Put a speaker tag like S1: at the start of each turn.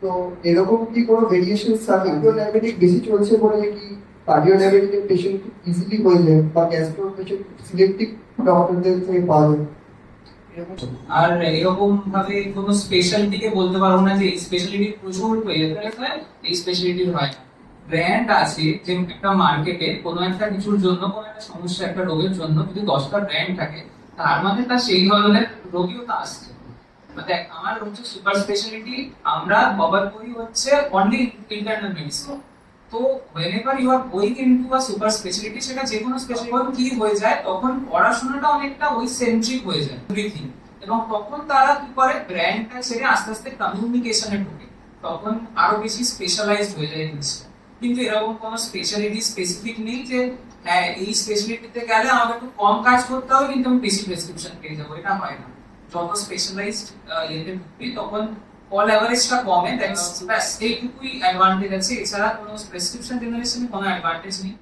S1: তো এরকম কি কোনো ভেরিয়েশন কার্ডিও ডায়াবেটিক বেশি চলছে বলে কি কার্ডিও ডায়াবেটিকের পেশেন্ট খুব ইজিলি হয়ে যায় বা গ্যাস্ট্রো পেশেন্ট সিলেক্টিভ ডক্টরদের থেকে পাওয়া যায়?
S2: আর এরকম ভাবে কোনো স্পেশালিটিকে বলতে পারবো না যে এই স্পেশালিটি প্রচুর হয়ে গেছে, এই স্পেশালিটি হয় না। ব্র্যান্ড আছে যে একটা মার্কেটে কোনো একটা কিছুর জন্য, কোনো একটা সমস্যা, একটা রোগের জন্য যদি 10টা ব্র্যান্ড থাকে, তার মানে তার সেই ধরনের রোগীও তো আসছে। মানে আমার হচ্ছে সুপার স্পেশালিটি, আমরা কভার করি হচ্ছে অনলি ইন্টারনাল মেডিসিন। তো whenever you are going into a super specialty, সেটা যে কোনো স্পেশালিটি কি হয়ে যায়, তখন পড়াশোনাটা অনেকটা ওই সেন্ট্রিক হয়ে যায় এভরিথিং। এবং তখন তারা কি করে, ব্র্যান্ডটা ছেড়ে আস্তে আস্তে কমিউনিকেশনে ঢোকে, তখন আরো বেশি স্পেশালাইজড হয়ে যায় জিনিসটা। কিন্তু এরকম কোনো স্পেশালিটি স্পেসিফিক নেই যে হ্যাঁ এই স্পেশালিটিতে গেলে আমাকে একটু কম কাজ করতে হবে কিন্তু আমি বেশি প্রেসক্রিপশন পেয়ে যাবো, এটা হয় না। যত স্পেশালাইজড ইয়েতে ঢুকবি তখন অল অ্যাভারেজটা কমে, দ্যাটস এইটুকুই অ্যাডভান্টেজ আছে, এছাড়া কোনো প্রেসক্রিপশন জেনারেশনে কোনো অ্যাডভান্টেজ নেই।